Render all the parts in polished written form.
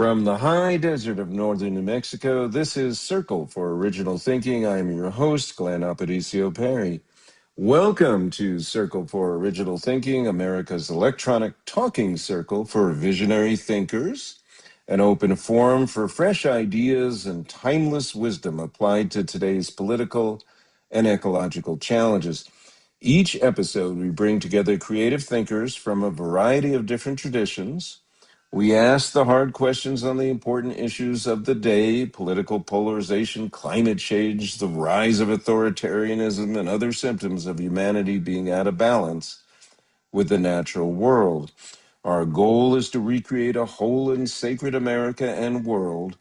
From the high desert of northern New Mexico, this is Circle for Original Thinking. I am your host, Glenn Aparicio Parry. Welcome to Circle for Original Thinking, America's electronic talking circle for visionary thinkers, an open forum for fresh ideas and timeless wisdom applied to today's political and ecological challenges. Each episode, we bring together creative thinkers from a variety of different traditions. We ask the hard questions on the important issues of the day: political polarization, climate change, the rise of authoritarianism, and other symptoms of humanity being out of balance with the natural world. Our goal is to recreate a whole and sacred America and world,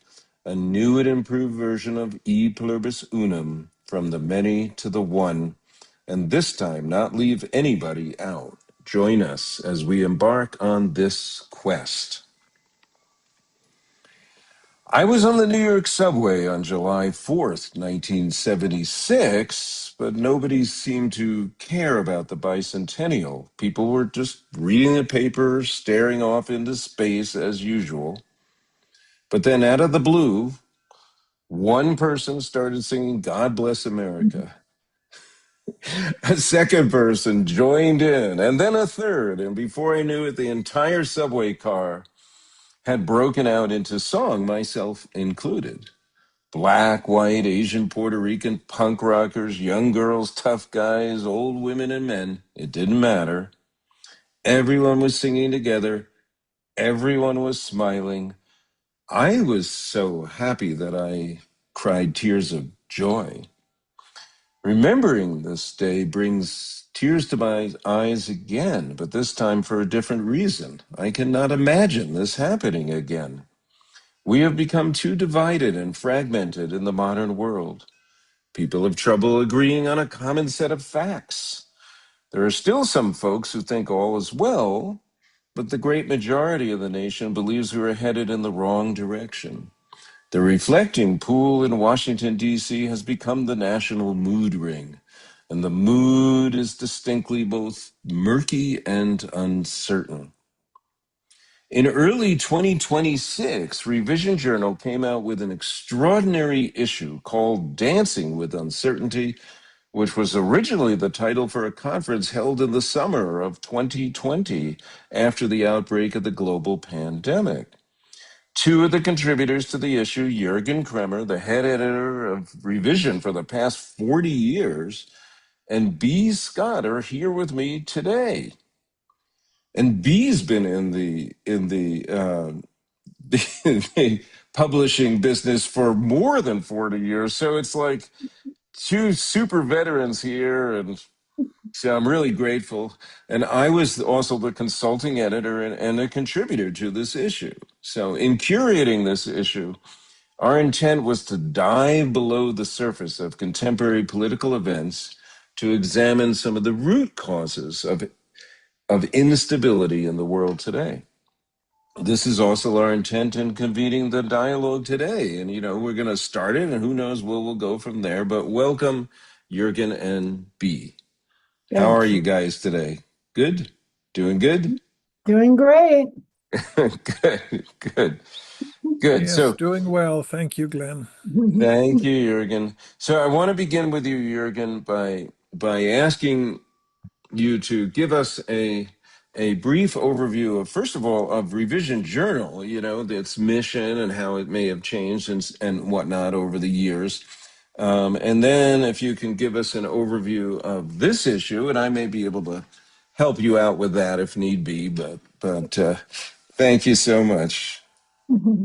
a new and improved version of E Pluribus Unum, from the many to the one, and this time not leave anybody out. Join us as we embark on this quest. I was on the New York subway on July 4th, 1976, but nobody seemed to care about the bicentennial. People were just reading the paper, staring off into space as usual. But then out of the blue, one person started singing "God Bless America." A second person joined in, and then a third. And before I knew it, the entire subway car had broken out into song, myself included. Black, white, Asian, Puerto Rican, punk rockers, young girls, tough guys, old women and men. It didn't matter. Everyone was singing together. Everyone was smiling. I was so happy that I cried tears of joy. Remembering this day brings tears to my eyes again, but this time for a different reason. I cannot imagine this happening again. We have become too divided and fragmented in the modern world. People have trouble agreeing on a common set of facts. There are still some folks who think all is well, but the great majority of the nation believes we are headed in the wrong direction. The reflecting pool in Washington, D.C. has become the national mood ring, and the mood is distinctly both murky and uncertain. In early 2026, Revision Journal came out with an extraordinary issue called Dancing with Uncertainty, which was originally the title for a conference held in the summer of 2020 after the outbreak of the global pandemic. Two of the contributors to the issue, Jurgen Kremer, the head editor of Revision for the past 40 years, and B. Scott, are here with me today. And B's been in the publishing business for more than 40 years. So it's like two super veterans here, and so I'm really grateful. And I was also the consulting editor and a contributor to this issue. So in curating this issue, our intent was to dive below the surface of contemporary political events to examine some of the root causes of instability in the world today. This is also our intent in convening the dialogue today. And, we're going to start it, and who knows where we'll go from there. But welcome, Jurgen and B. How are you guys today? Good? Doing good? Doing great. Good. Yes, So, doing well. Thank you, Glenn. thank you, Jurgen. So I want to begin with you, Jurgen, by asking you to give us a brief overview of, first of all, of Revision Journal, its mission and how it may have changed and whatnot over the years. And then if you can give us an overview of this issue, and I may be able to help you out with that if need be, but thank you so much.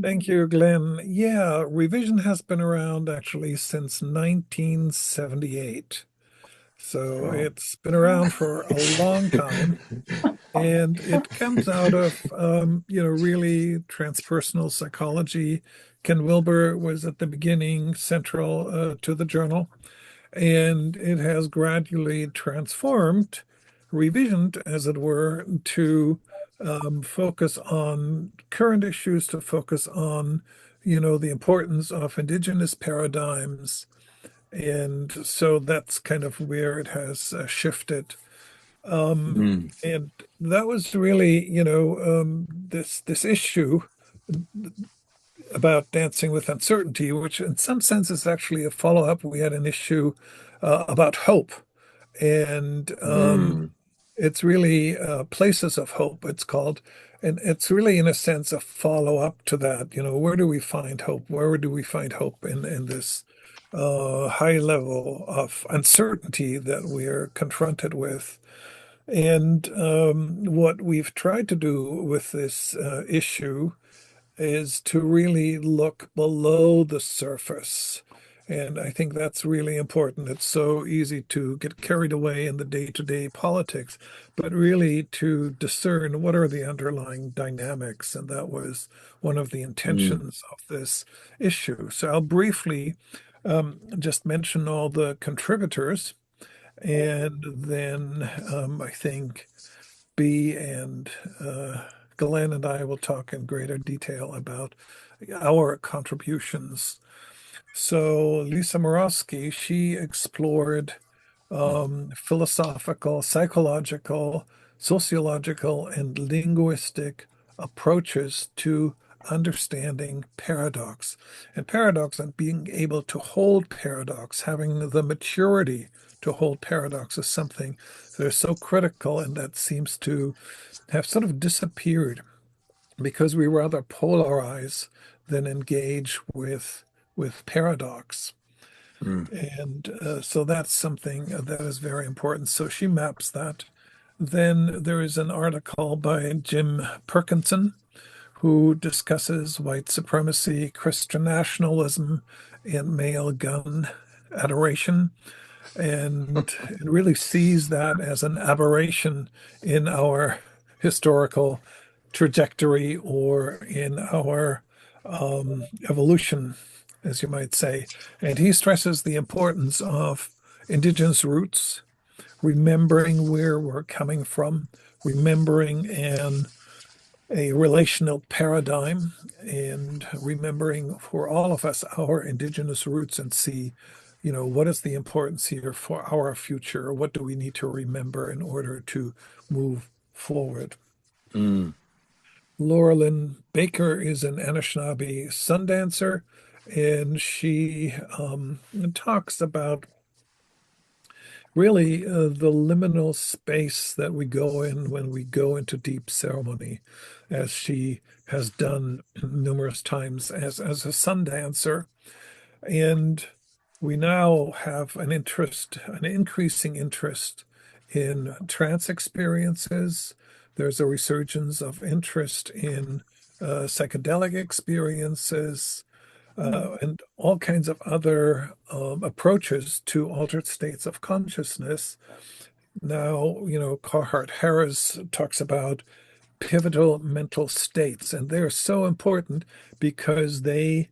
Thank you, Glenn. Yeah, Revision has been around actually since 1978. So it's been around for a long time. And it comes out of, really transpersonal psychology. Ken Wilber was at the beginning central to the journal. And it has gradually transformed, revisioned, as it were, to focus on current issues, to focus on, the importance of indigenous paradigms. And so that's kind of where it has shifted. And that was really, this issue about Dancing with Uncertainty, which in some sense is actually a follow-up. We had an issue about hope, and Mm, it's really Places of Hope, it's called. And it's really, in a sense, a follow-up to that. Where do we find hope? Where do we find hope in this high level of uncertainty that we are confronted with? And what we've tried to do with this issue is to really look below the surface. And I think that's really important. It's so easy to get carried away in the day-to-day politics, but really to discern what are the underlying dynamics. And that was one of the mm, intentions of this issue. So I'll briefly just mention all the contributors, and then I think B and Glenn and I will talk in greater detail about our contributions. So Lisa Murawski, she explored philosophical, psychological, sociological, and linguistic approaches to understanding paradox. And paradox and being able to hold paradox, having the maturity to hold paradox is something that is so critical and that seems to have sort of disappeared because we rather polarize than engage with paradox. mm. And so that's something that is very important. So she maps that. Then there is an article by Jim Perkinson who discusses white supremacy, Christian nationalism, and male gun adoration. And it really sees that as an aberration in our historical trajectory or in our evolution, as you might say. And he stresses the importance of indigenous roots, remembering where we're coming from, remembering a relational paradigm, and remembering for all of us our indigenous roots and see, what is the importance here for our future? What do we need to remember in order to move forward? Mm, Laura Lynn Baker is an Anishinaabe sun dancer, and she talks about really the liminal space that we go in when we go into deep ceremony, as she has done numerous times as a sun dancer. And we now have an increasing interest in trance experiences. There's a resurgence of interest in psychedelic experiences and all kinds of other approaches to altered states of consciousness. Now, Carhart Harris talks about pivotal mental states, and they're so important because they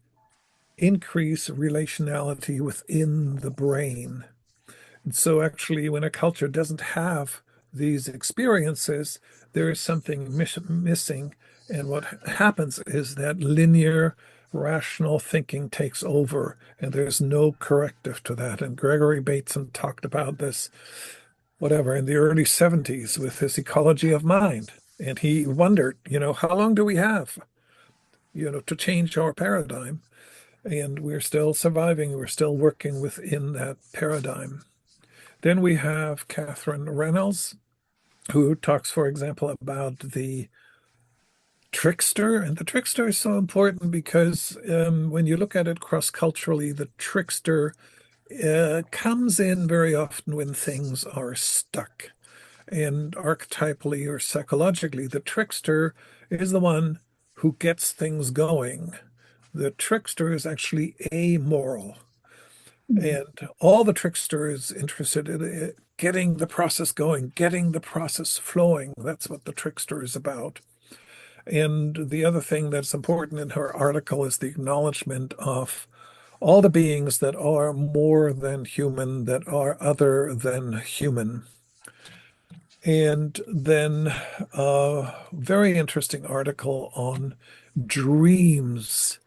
increase relationality within the brain. And so, actually, when a culture doesn't have these experiences, there is something missing. And what happens is that linear, rational thinking takes over, and there's no corrective to that. And Gregory Bateson talked about this, whatever, in the early 70s with his ecology of mind. And he wondered, how long do we have, to change our paradigm? And we're still surviving, we're still working within that paradigm. Then we have Catherine Reynolds, who talks, for example, about the trickster. And the trickster is so important because when you look at it cross-culturally, the trickster comes in very often when things are stuck. And archetypally or psychologically, the trickster is the one who gets things going. The trickster is actually amoral. And all the trickster is interested in getting the process going, getting the process flowing. That's what the trickster is about. And the other thing that's important in her article is the acknowledgement of all the beings that are more than human, that are other than human. And then a very interesting article on dreams.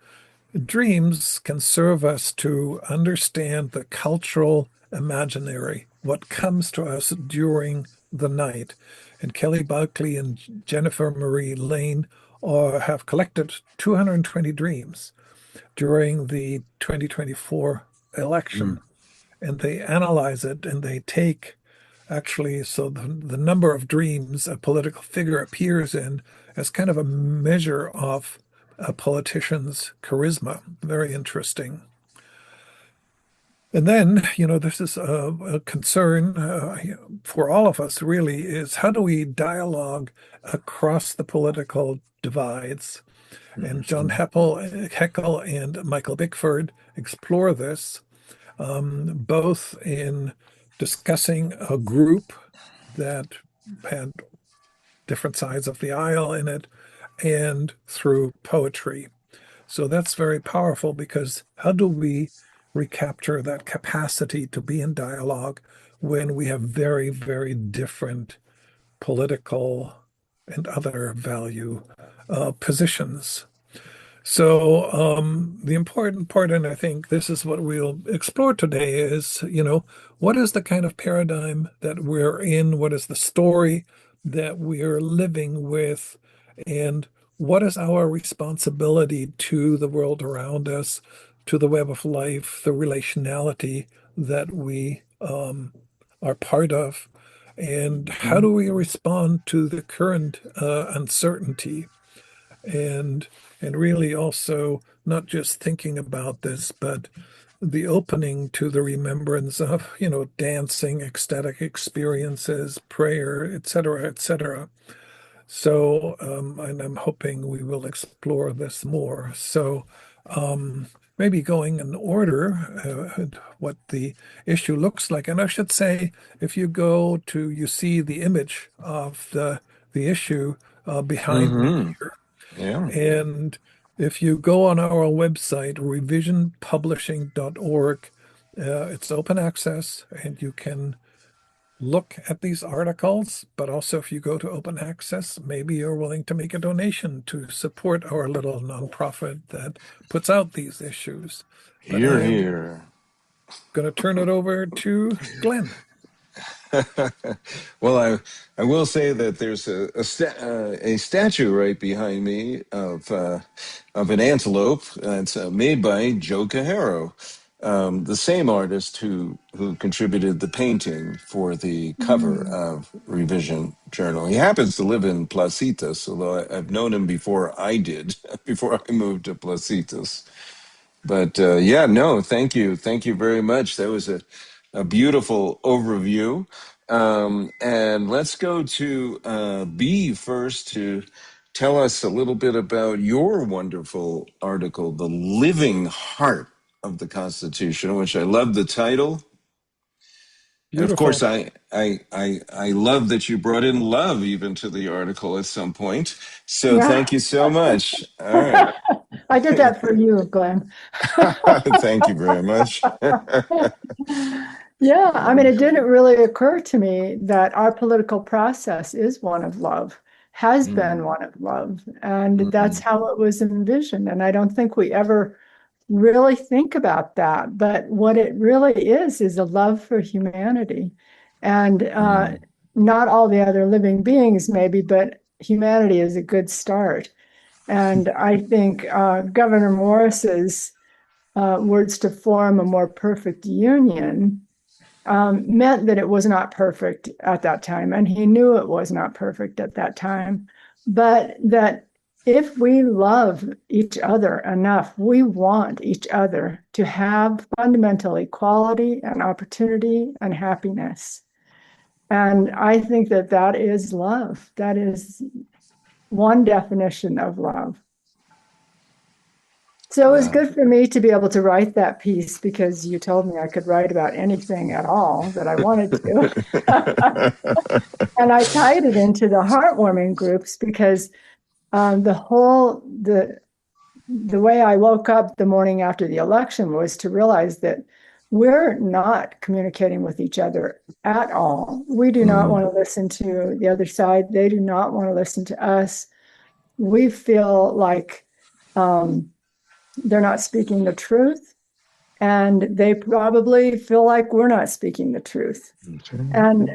Dreams can serve us to understand the cultural imaginary, what comes to us during the night. and Kelly Buckley and Jennifer Marie Lane have collected 220 dreams during the 2024 election, Mm. and they analyze it and they take actually, so the number of dreams a political figure appears in as kind of a measure of a politician's charisma. Very interesting. And then, this is a concern for all of us, really, is how do we dialogue across the political divides? And John Mhm. Heckel and Michael Bickford explore this, both in discussing a group that had different sides of the aisle in it and through poetry. So that's very powerful because how do we recapture that capacity to be in dialogue when we have very, very different political and other value positions? So the important part, and I think this is what we'll explore today, is, what is the kind of paradigm that we're in? What is the story that we're living with? And what is our responsibility to the world around us, to the web of life, the relationality that we are part of? And how Mhm. do we respond to the current uncertainty? and and really also not just thinking about this, but the opening to the remembrance of, dancing, ecstatic experiences, prayer, etc., etc. So, and I'm hoping we will explore this more. So, maybe going in order, what the issue looks like. And I should say, if you see the image of the issue behind me Mhm. here. Yeah. And if you go on our website, revisionpublishing.org, it's open access and you can look at these articles. But also, if you go to open access, maybe you're willing to make a donation to support our little nonprofit that puts out these issues. But Here, I'm here. going to turn it over to Glenn. Well, I will say that there's a statue right behind me of an antelope. It's made by Joe Cajero, the same artist who contributed the painting for the cover Mm. of Revision Journal. He happens to live in Placitas, although I've known him before I did, before I moved to Placitas. But yeah, no, thank you very much. That was a beautiful overview. And let's go to B first to tell us a little bit about your wonderful article, "The Living Heart of the Constitution," which I love the title. And of course, Beautiful. I love that you brought in love even to the article at some point. So Yeah. thank you so much. All right. I did that for you, Glenn. Thank you very much. Yeah, I mean, it didn't really occur to me that our political process is one of love, has been Mm, one of love, and that's mhm, how it was envisioned. And I don't think we ever really think about that. But what it really is a love for humanity. And mm, not all the other living beings, maybe, but humanity is a good start. And I think Governor Morris's words to form a more perfect union meant that it was not perfect at that time. And he knew it was not perfect at that time. But that if we love each other enough, we want each other to have fundamental equality and opportunity and happiness. And I think that that is love. That is one definition of love. So it was wow. good for me to be able to write that piece because you told me I could write about anything at all that I wanted to. And I tied it into the heartwarming groups because the way I woke up the morning after the election was to realize that we're not communicating with each other at all. We do not Mm, want to listen to the other side. They do not want to listen to us. We feel like they're not speaking the truth. and they probably feel like we're not speaking the truth. And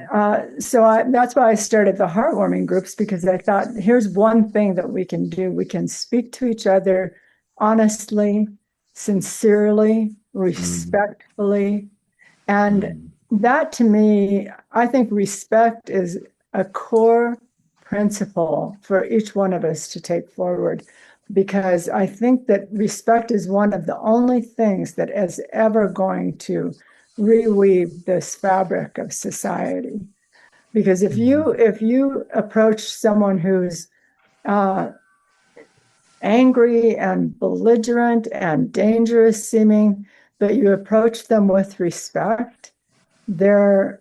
that's why I started the heartwarming groups, because I thought, here's one thing that we can do. We can speak to each other honestly, sincerely, respectfully. And that, to me, I think respect is a core principle for each one of us to take forward, because I think that respect is one of the only things that is ever going to reweave this fabric of society. Because if you approach someone who's angry and belligerent and dangerous seeming, but you approach them with respect, they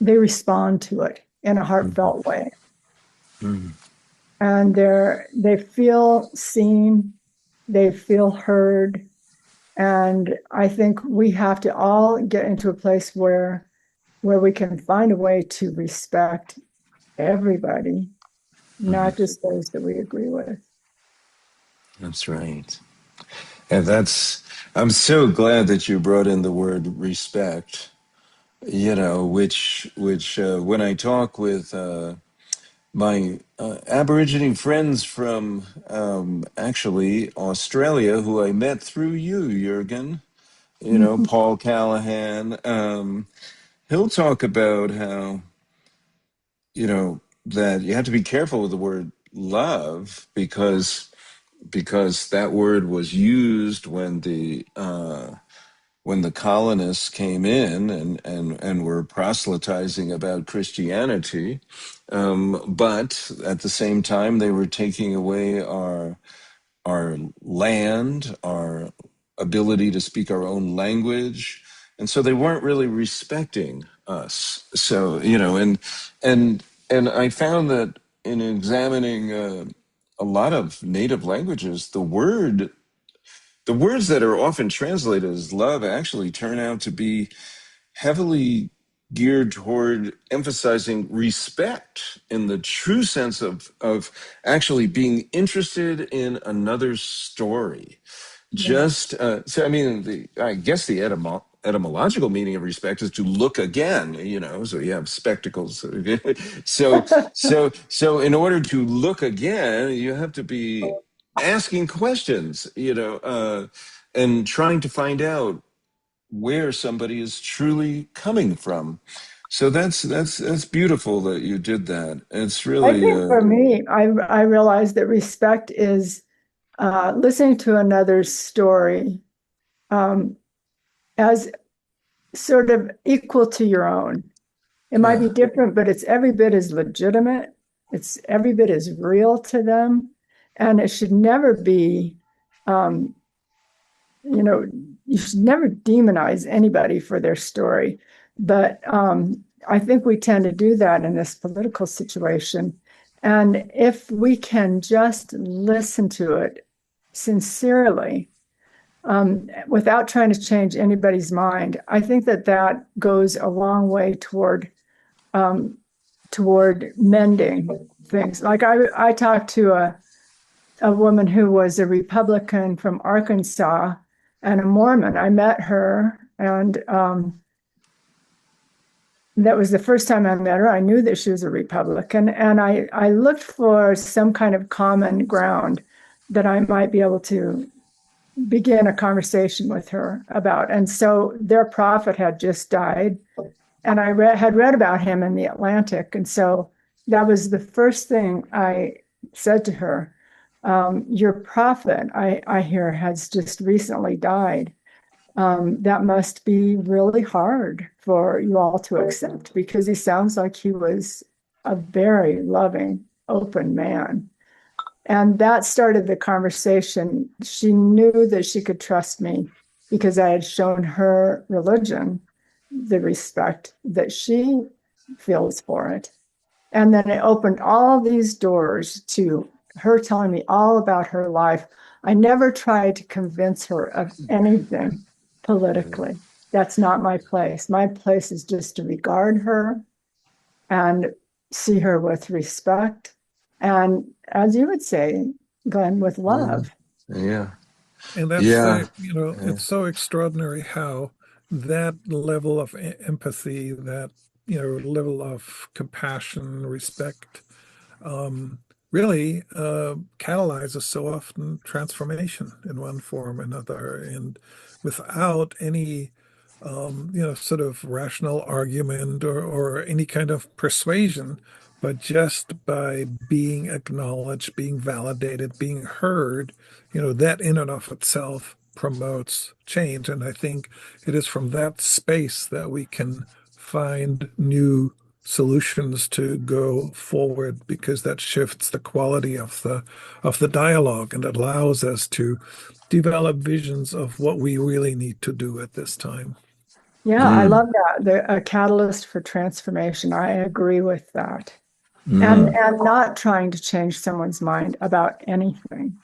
respond to it in a heartfelt way. And they feel seen, they feel heard. And I think we have to all get into a place where we can find a way to respect everybody, not just those that we agree with. That's right. And I'm so glad that you brought in the word respect, which when I talk with my Aborigine friends from actually Australia, who I met through you, Jurgen, Paul Callahan, he'll talk about how, that you have to be careful with the word love, because that word was used when the colonists came in and were proselytizing about Christianity, but at the same time they were taking away our land, our ability to speak our own language, and so they weren't really respecting us. So and I found that in examining a lot of native languages, the words that are often translated as love actually turn out to be heavily geared toward emphasizing respect in the true sense of actually being interested in another's story. Just so I mean, I guess the etymological meaning of respect is to look again. So you have spectacles. So in order to look again, you have to be asking questions. And trying to find out where somebody is truly coming from. So that's beautiful that you did that. It's I really think for me, I realized that respect is listening to another's story as sort of equal to your own. It might be different, but it's every bit as legitimate. It's every bit as real to them. And it should never be, you should never demonize anybody for their story. But I think we tend to do that in this political situation. And if we can just listen to it sincerely, without trying to change anybody's mind, I think that goes a long way toward mending things. Like I talked to a woman who was a Republican from Arkansas and a Mormon. I met her, and that was the first time I met her. I knew that she was a Republican, and I looked for some kind of common ground that I might be able to begin a conversation with her about. And so their prophet had just died, and I had read about him in the Atlantic. And so that was the first thing I said to her. Your prophet, I hear, has just recently died. That must be really hard for you all to accept, because he sounds like he was a very loving, open man. And that started the conversation. She knew that she could trust me because I had shown her religion the respect that she feels for it. And then it opened all these doors to her telling me all about her life. I never tried to convince her of anything politically. That's not my place. My place is just to regard her and see her with respect. And as you would say, Glenn, with love. yeah. And that's Yeah. the, it's so extraordinary how that level of empathy, that, level of compassion, respect, um, really catalyzes so often transformation in one form or another, and without any sort of rational argument or any kind of persuasion, but just by being acknowledged, being validated, being heard, that in and of itself promotes change. And I think it is from that space that we can find new solutions to go forward, because that shifts the quality of the dialogue and allows us to develop visions of what we really need to do at this time. Yeah, I Mm, love that. A catalyst for transformation. I agree with that. mm, And not trying to change someone's mind about anything.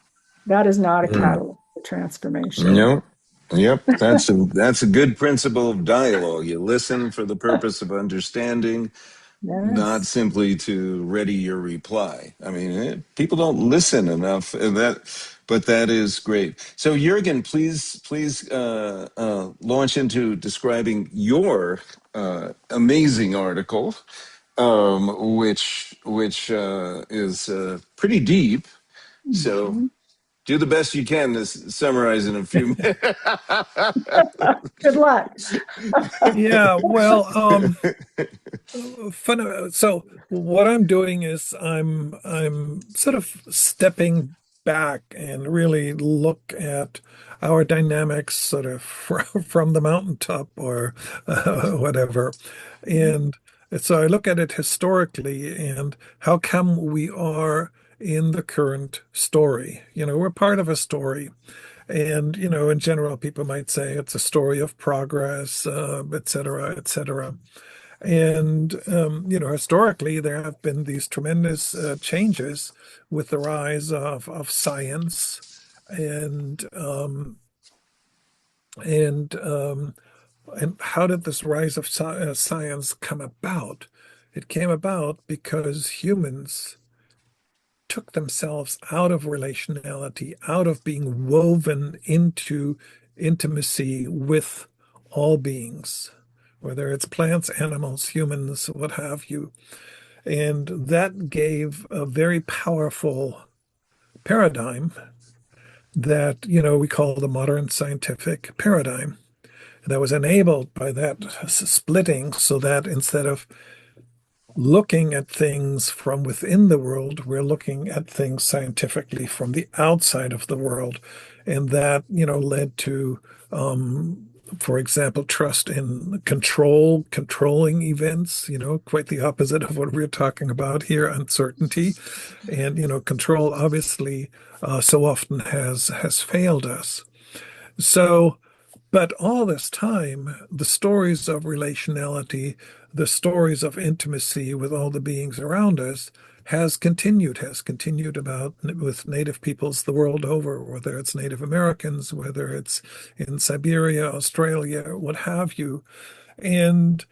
That is not a mm. catalyst for transformation. No. Yep. That's a good principle of dialogue. You listen for the purpose of understanding, not Yes. simply to ready your reply. I mean, people don't listen enough, but that is great. So, Jurgen, please launch into describing your amazing article, which is pretty deep. So, Mhm. do the best you can to summarize in a few Good luck. Yeah, well, so what I'm doing is I'm sort of stepping back and really look at our dynamics sort of from the mountaintop or whatever. And so I look at it historically and how come we are in the current story. We're part of a story. And, in general, people might say it's a story of progress, et cetera, et cetera. And, historically, there have been these tremendous changes with the rise of science and and um, and how did this rise of science come about? It came about because humans took themselves out of relationality, out of being woven into intimacy with all beings, whether it's plants, animals, humans, what have you. And that gave a very powerful paradigm that, we call the modern scientific paradigm. That was enabled by that splitting, so that instead of looking at things from within the world, we're looking at things scientifically from the outside of the world. And that, led to, for example, trust in controlling events, quite the opposite of what we're talking about here, uncertainty. And, control obviously so often has failed us. So, but all this time, the stories of relationality, the stories of intimacy with all the beings around us has continued about with Native peoples the world over, whether it's Native Americans, whether it's in Siberia, Australia, what have you. And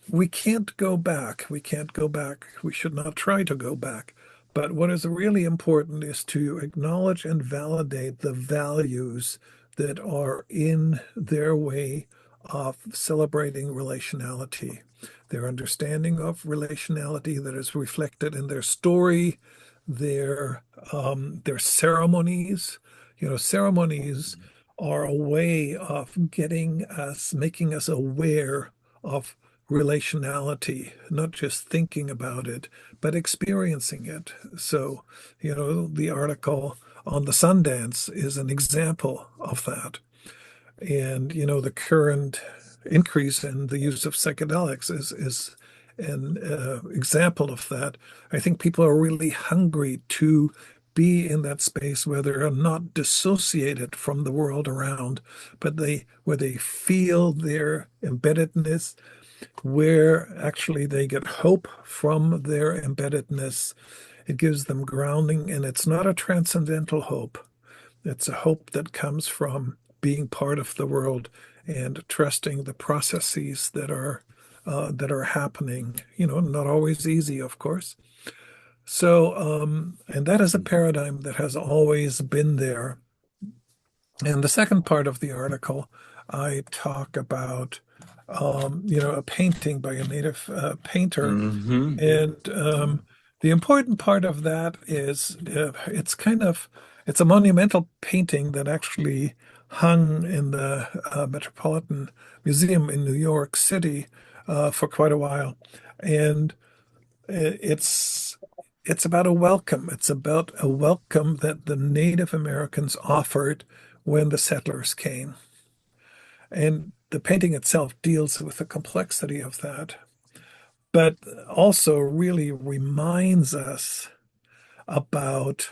we can't go back. We can't go back. We should not try to go back. But what is really important is to acknowledge and validate the values that are in their way of celebrating relationality, their understanding of relationality that is reflected in their story, their ceremonies. Ceremonies are a way of getting us, making us aware of relationality, not just thinking about it, but experiencing it. So, the article on the Sundance is an example of that. And, the current increase in the use of psychedelics is an example of that. I think people are really hungry to be in that space where they're not dissociated from the world around, but where they feel their embeddedness, where actually they get hope from their embeddedness. It gives them grounding, and it's not a transcendental hope. It's a hope that comes from being part of the world and trusting the processes that are happening. Not always easy, of course. So, and that is a paradigm that has always been there. And the second part of the article, I talk about, a painting by a native painter. Hmm. And the important part of that is it's a monumental painting that actually hung in the Metropolitan Museum in New York City for quite a while. And it's it's about a welcome. It's about a welcome that the Native Americans offered when the settlers came. And the painting itself deals with the complexity of that, but also really reminds us about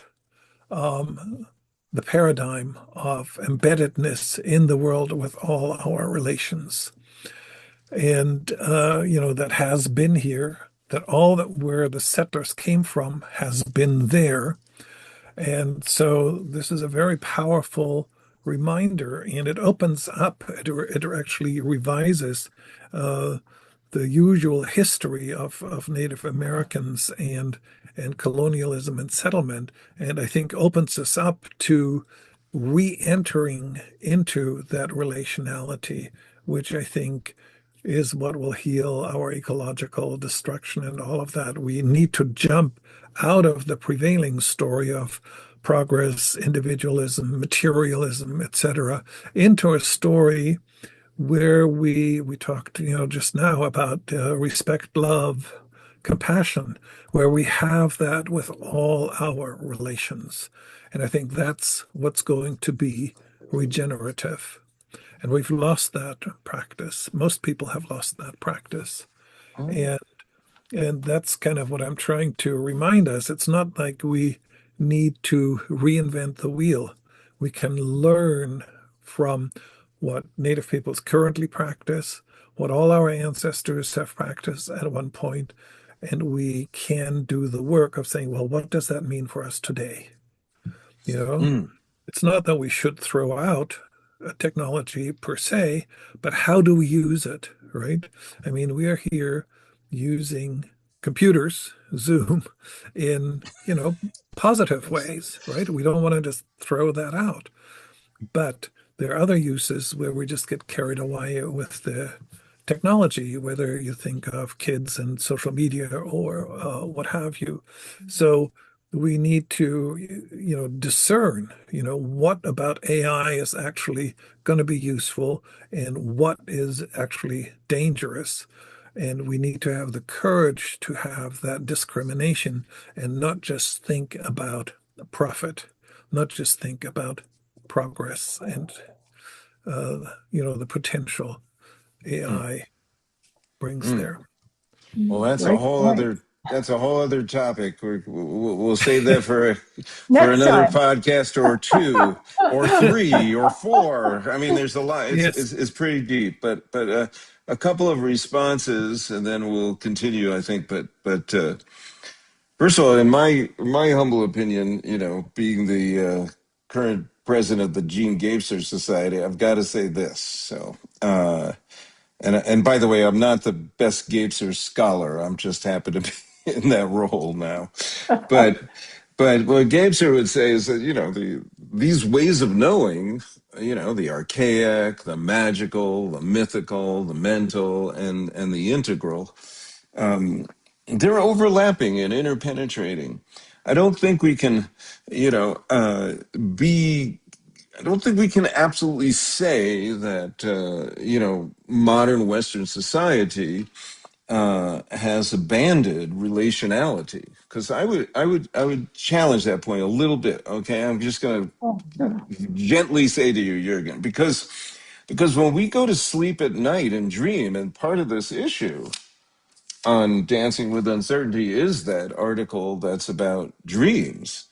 the paradigm of embeddedness in the world with all our relations. And, that has been here, that all that where the settlers came from has been there. And so this is a very powerful reminder, and it opens up, it actually revises uh, the usual history of Native Americans and colonialism and settlement, and I think opens us up to re-entering into that relationality, which I think is what will heal our ecological destruction and all of that. We need to jump out of the prevailing story of progress, individualism, materialism, etc., into a story where we talked, just now about respect, love, compassion, where we have that with all our relations. And I think that's what's going to be regenerative. And we've lost that practice. Most people have lost that practice. Oh. And and that's kind of what I'm trying to remind us. It's not like we need to reinvent the wheel. We can learn from what Native peoples currently practice, what all our ancestors have practiced at one point, and we can do the work of saying, well, what does that mean for us today? You know, Mm. it's not that we should throw out a technology per se, but how do we use it, right? I mean, we are here using computers, Zoom, in, positive ways, right? We don't want to just throw that out. But there are other uses where we just get carried away with the technology, whether you think of kids and social media or what have you. So we need to, discern, what about AI is actually going to be useful and what is actually dangerous. And we need to have the courage to have that discrimination and not just think about profit, not just think about progress and the potential Mm. AI brings Mm. there. Well, that's a Great whole point. other topic. We'll save that for Next another time. podcast or two or three or four. I mean, there's a lot. It's Yes. it's, it's pretty deep, but a couple of responses, and then we'll continue. I think, but first of all, in my humble opinion, being the current president of the Gene Gabser Society, I've got to say this. So. And by the way, I'm not the best Gapser scholar. I'm just happen to be in that role now. But what Gapser would say is that these ways of knowing, the archaic, the magical, the mythical, the mental, and the integral, they're overlapping and interpenetrating. I don't think we can, be I don't think we can absolutely say that modern Western society has abandoned relationality, because I would challenge that point a little bit. Okay, I'm just going Oh, sure. to gently say to you, Jurgen, because when we go to sleep at night and dream, and part of this issue on Dancing with Uncertainty is that article that's about dreams,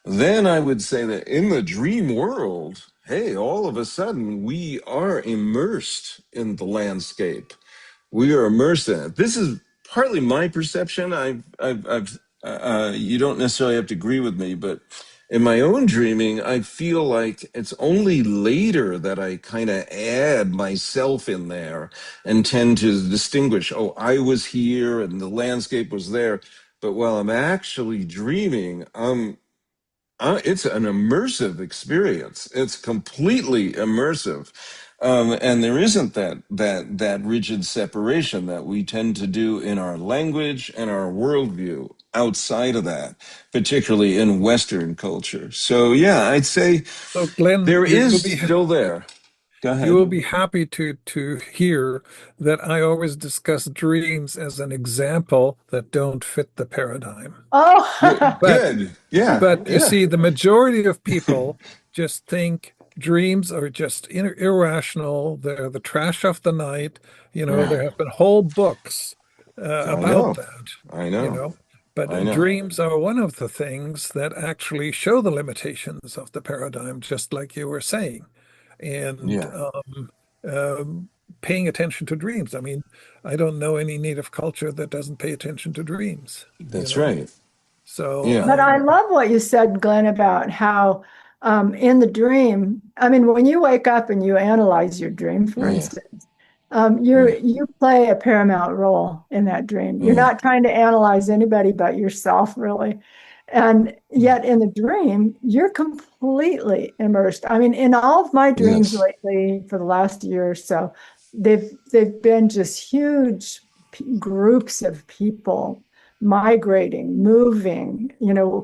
then I would say that in the dream world, hey, all of a sudden we are immersed in the landscape. We are immersed in it. This is partly my perception. You don't necessarily have to agree with me, but in my own dreaming, I feel like it's only later that I kind of add myself in there and tend to distinguish, oh, I was here and the landscape was there. But while I'm actually dreaming, It's an immersive experience. It's completely immersive. And there isn't that rigid separation that we tend to do in our language and our worldview outside of that, particularly in Western culture. So yeah, I'd say So Glenn, there is still there. Go you ahead. will be happy to hear that I always discuss dreams as an example that don't fit the paradigm. Oh, Good. But Good. Yeah. but you Yeah. see, the majority of people just think dreams are just irrational. They're the trash of the night. Yeah. There have been whole books I about know. that, I you know. know. I But know. dreams are one of the things that actually show the limitations of the paradigm, just like you were saying. And Yeah. um, paying attention to dreams. I mean, I don't know any native culture that doesn't pay attention to dreams, you That's know. right. So Yeah. but I love what you said, Glenn, about how in the dream, I mean, when you wake up and you analyze your dream, for Yeah. instance, Yeah. you play a paramount role in that dream. You're Yeah. not trying to analyze anybody but yourself, really. And Yeah. yet in the dream, you're completely immersed. I mean, in all of my dreams Yes. lately for the last year or so, they've been just huge groups of people migrating, moving,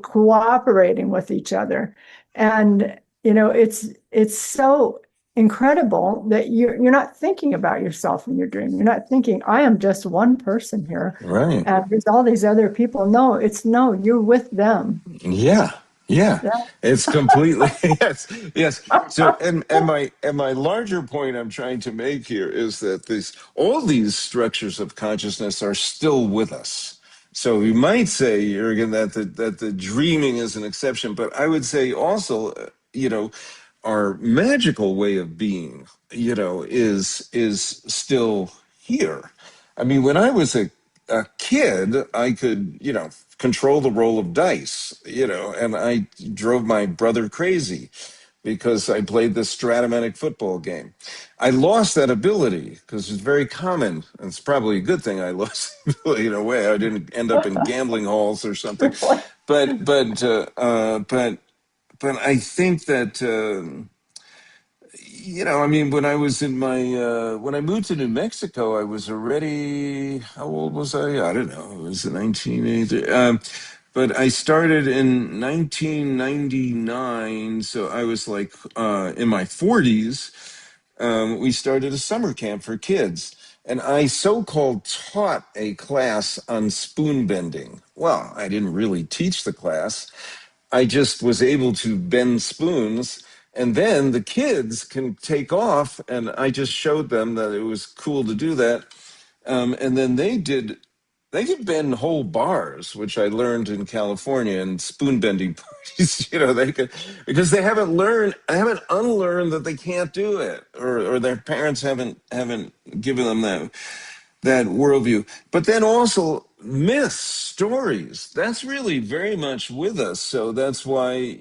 cooperating with each other. And, it's so incredible that you're not thinking about yourself in your dream. You're not thinking, I am just one person here. Right. And there's all these other people. No, no, you're with them. Yeah. Yeah. Yeah. It's completely yes. Yes. So and my larger point I'm trying to make here is that these all these structures of consciousness are still with us. So we might say, Jurgen, that the dreaming is an exception, but I would say also, our magical way of being, is still here. I mean, when I was a kid, I could, control the roll of dice, and I drove my brother crazy because I played this Stratomatic football game. I lost that ability because it's very common. And it's probably a good thing I lost the ability in a way. I didn't end up in gambling halls or something. Really. But I think that I mean, when I was in my when I moved to New Mexico, I was already how old was I? I don't know. It was 1980. But I started in 1999, so I was like in my 40s. We started a summer camp for kids, and I so-called taught a class on spoon bending. Well, I didn't really teach the class. I just was able to bend spoons, and then the kids can take off, and I just showed them that it was cool to do that. And then they could bend whole bars, which I learned in California in spoon bending parties. They could, because they haven't unlearned that they can't do it, or their parents haven't given them that worldview. But then also myths, stories, that's really very much with us. So that's why,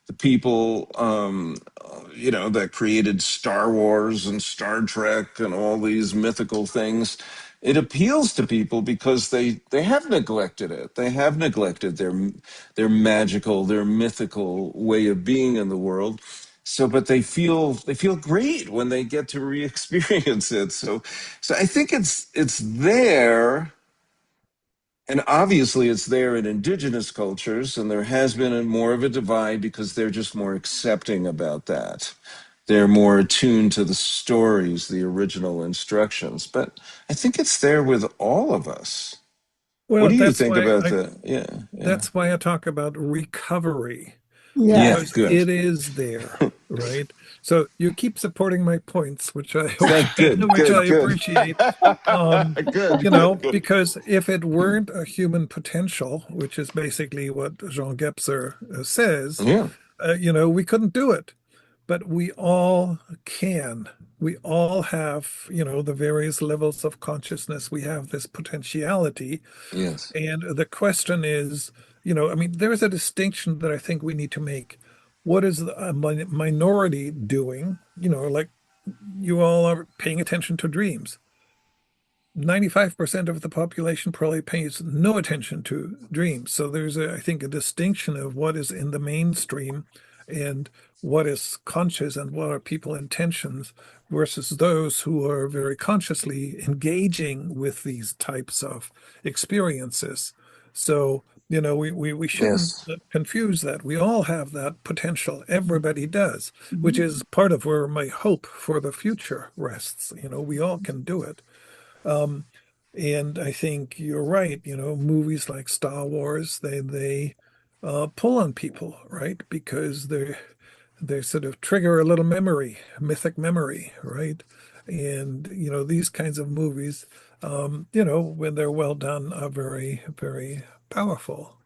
the people, that created Star Wars and Star Trek and all these mythical things, it appeals to people because they have neglected it. They have neglected their magical, their mythical way of being in the world. So, but they feel great when they get to re-experience it. So I think it's there, and obviously it's there in indigenous cultures, and there has been more of a divide because they're just more accepting about that. They're more attuned to the stories, the original instructions. But I think it's there with all of us. What well, do you that's think why about I the? Yeah, yeah, that's why I talk about recovery yeah. Yes. because Good. it is there, right? So you keep supporting my points, which I Thank. Good. which I Good. Good. appreciate. Um, Good. Good. Good. because if it weren't a human potential, which is basically what Jean Gebser says, Yeah. we couldn't do it. But we all can. We all have, the various levels of consciousness. We have this potentiality. Yes. And the question is, I mean, there is a distinction that I think we need to make. What is a minority doing? Like you all are paying attention to dreams. 95% of the population probably pays no attention to dreams. So there's, I think, a distinction of what is in the mainstream and what is conscious and what are people's intentions versus those who are very consciously engaging with these types of experiences. So, we shouldn't Yes. confuse that. We all have that potential. Everybody does, which Mhm. is part of where my hope for the future rests. We all can do it. Um, and I think you're right. Movies like Star Wars, they pull on people, right? Because they sort of trigger a little memory, mythic memory, right? And these kinds of movies, when they're well done, are very, very powerful.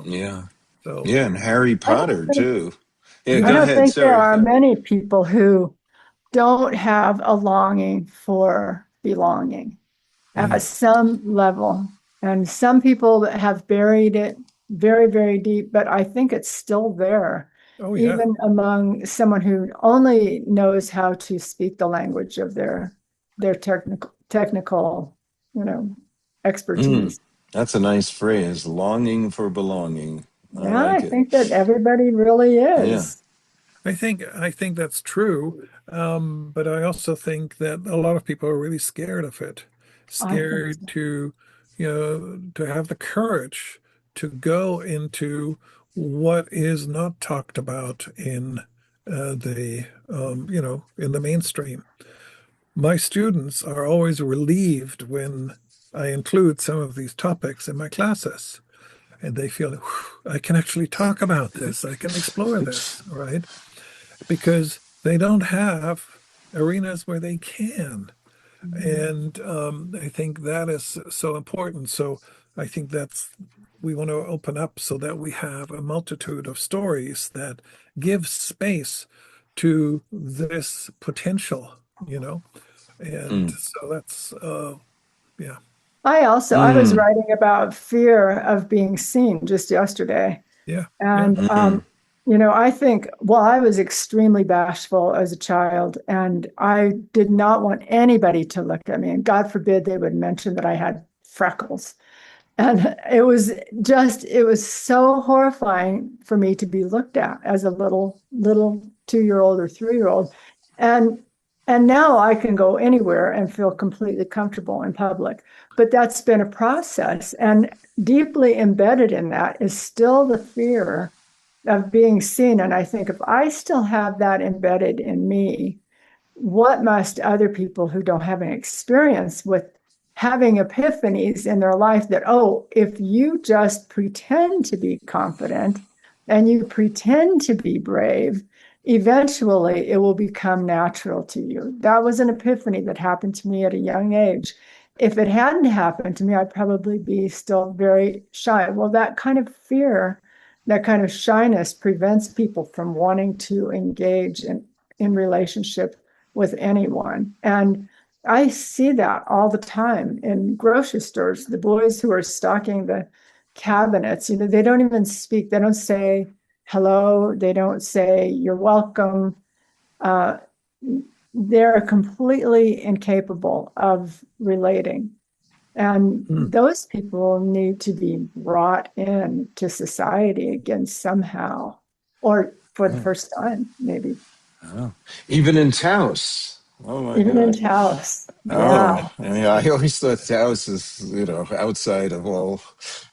Yeah. So Yeah, and Harry I don't Potter think, too. Yeah, I go yeah, don't ahead. think there Sorry. are many people who don't have a longing for belonging at mm. some level. And some people that have buried it very, very deep, but I think it's still there, Oh yeah. even among someone who only knows how to speak the language of their technical, you know, Mm, expertise. that's a nice phrase. Longing for belonging. I Yeah, I like it. think that everybody really Yeah. is. I think that's true, but I also think that a lot of people are really scared of it, I think scared so. to have the courage to go into what is not talked about in in the mainstream. My students are always relieved when I include some of these topics in my classes, and they feel, "Whew, I can actually talk about this. I can explore this, right?" Because they don't have arenas where they can. And I think that is so important. So I think we want to open up so that we have a multitude of stories that give space to this potential, and Mm, so that's, yeah. I was mm, writing about fear of being seen just yesterday. Yeah. Yeah. And, mm, I think, well, I was extremely bashful as a child, and I did not want anybody to look at me. And God forbid they would mention that I had freckles. And it was so horrifying for me to be looked at as a little 2 year old or 3 year old. And and now I can go anywhere and feel completely comfortable in public. But that's been a process. And deeply embedded in that is still the fear of being seen. And I think if I still have that embedded in me, what must other people who don't have an experience with having epiphanies in their life that, oh, if you just pretend to be confident and you pretend to be brave, eventually it will become natural to you. That was an epiphany that happened to me at a young age. If it hadn't happened to me, I'd probably be still very shy. Well, that kind of fear, that kind of shyness prevents people from wanting to engage in relationship with anyone. And I see that all the time in grocery stores. The boys who are stocking the cabinets, they don't even speak. They don't say hello. They don't say you're welcome. Uh, they're completely incapable of relating. And Mm. those people need to be brought in to society again somehow, or for the yeah. first time, maybe. Oh. Even in Taos. Oh my Even in God. Taos. Yeah. Oh, I always thought Taos is, outside of all.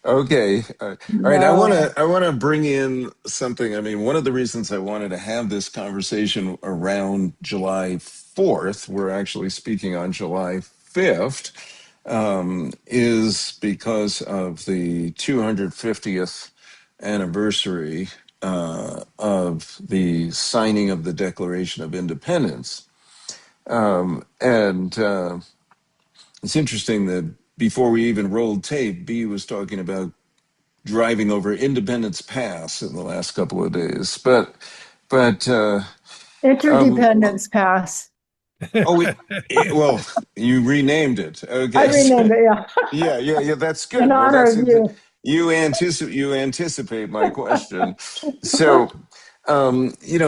Okay. All right. No. I want to bring in something. I mean, one of the reasons I wanted to have this conversation around July 4th, we're actually speaking on July 5th, is because of the 250th anniversary of the signing of the Declaration of Independence. And It's interesting that before we even rolled tape, B was talking about driving over Independence Pass in the last couple of days. But um, Interdependence Pass. oh, well, you renamed it. I Okay, renamed it, yeah, yeah. That's in good. Well, honor of you. you anticipate my question. So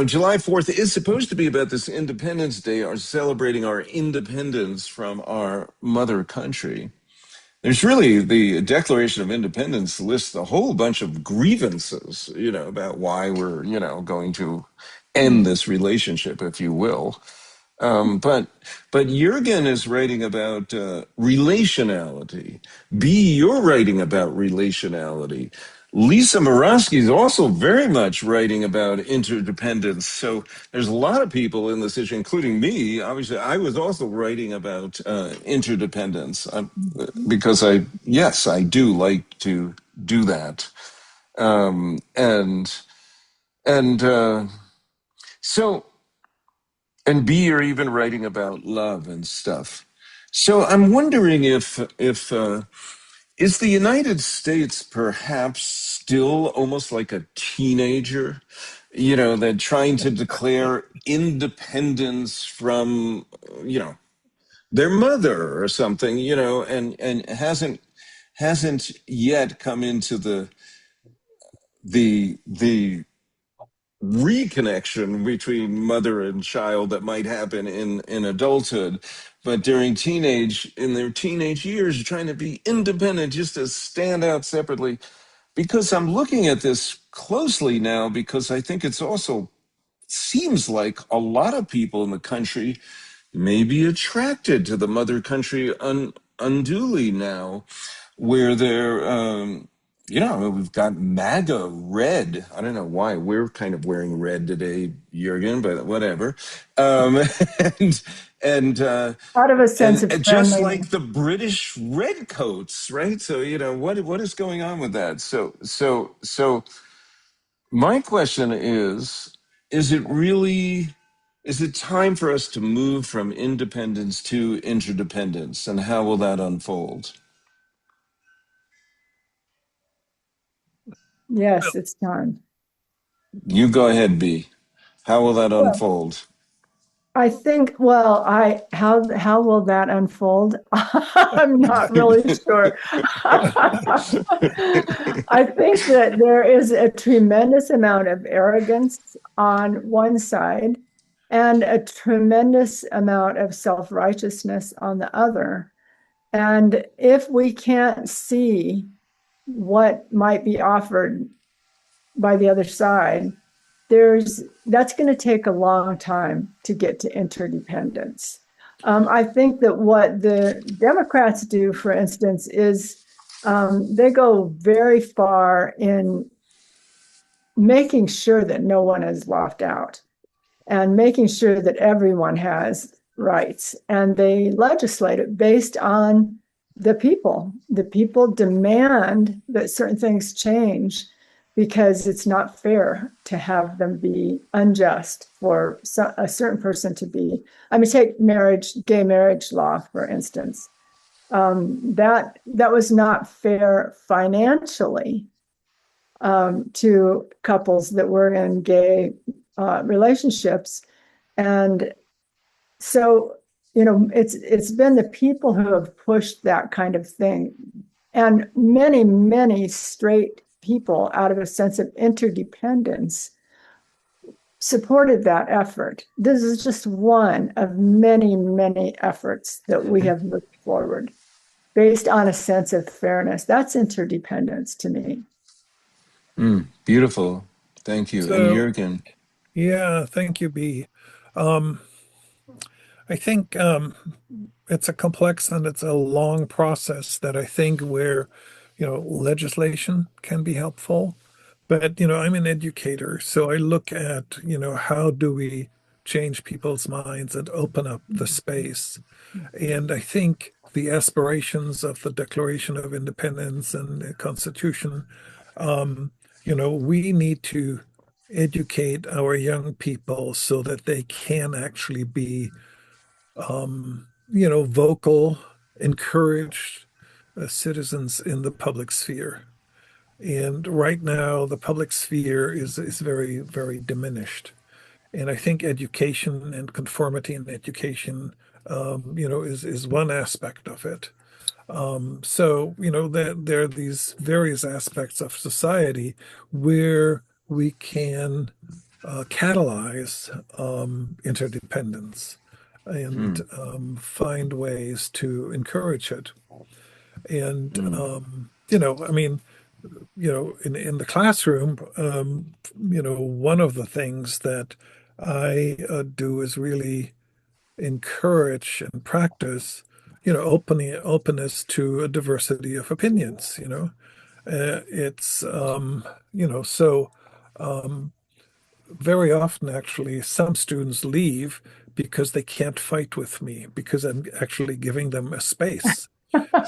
July 4th is supposed to be about this Independence Day, or celebrating our independence from our mother country. There's really the Declaration of Independence lists a whole bunch of grievances, about why we're, going to end this relationship, if you will. Um, but but Jurgen is writing about relationality. B, you're writing about relationality. Lisa Morosky is also very much writing about interdependence. So there's a lot of people in this issue, including me. Obviously, I was also writing about interdependence because yes, I do like to do that. And so and B, you're even writing about love and stuff. So I'm wondering if is the United States perhaps still almost like a teenager, that trying to declare independence from, their mother or something, and hasn't yet come into the reconnection between mother and child that might happen in adulthood, but in their teenage years, trying to be independent, just to stand out separately. Because I'm looking at this closely now, because I think it's also seems like a lot of people in the country may be attracted to the mother country unduly now, where they're, we've got MAGA red. I don't know why we're kind of wearing red today, Jurgen, but whatever. Um, and and uh, Out of a sense of and just friendliness. like the British redcoats, right? So what is going on with that? So my question is it really? Is it time for us to move from independence to interdependence, and how will that unfold? Yes, it's time. You go ahead, B. How will that Well, unfold? I think, well, I how will that unfold? I'm not really sure. I think that there is a tremendous amount of arrogance on one side and a tremendous amount of self-righteousness on the other. And if we can't see what might be offered by the other side, that's going to take a long time to get to interdependence. I think that what the Democrats do, for instance, is they go very far in making sure that no one is left out and making sure that everyone has rights. And they legislate it based on the people. The people demand that certain things change because it's not fair to have them be unjust for a certain person to be. I mean, take gay marriage law, for instance. That was not fair financially to couples that were in gay relationships. And so, it's been the people who have pushed that kind of thing. And many, many straight people, out of a sense of interdependence, supported that effort. This is just one of many, many efforts that we have moved forward based on a sense of fairness. That's interdependence to me. Beautiful. Thank you. And So, Jurgen. yeah, thank you, B. Um, I think it's a complex and it's a long process that I think where, legislation can be helpful. But, I'm an educator, so I look at, how do we change people's minds and open up the space? And I think the aspirations of the Declaration of Independence and the Constitution, um, we need to educate our young people so that they can actually be, vocal, encouraged citizens in the public sphere. And right now, the public sphere is very, very diminished. And I think education and conformity in education, is one aspect of it. So, there are these various aspects of society where we can catalyze interdependence and Hmm. find ways to encourage it. And Hmm. I mean, in the classroom, one of the things that I do is really encourage and practice, openness to a diversity of opinions. It's so um, very often actually some students leave because they can't fight with me because I'm actually giving them a space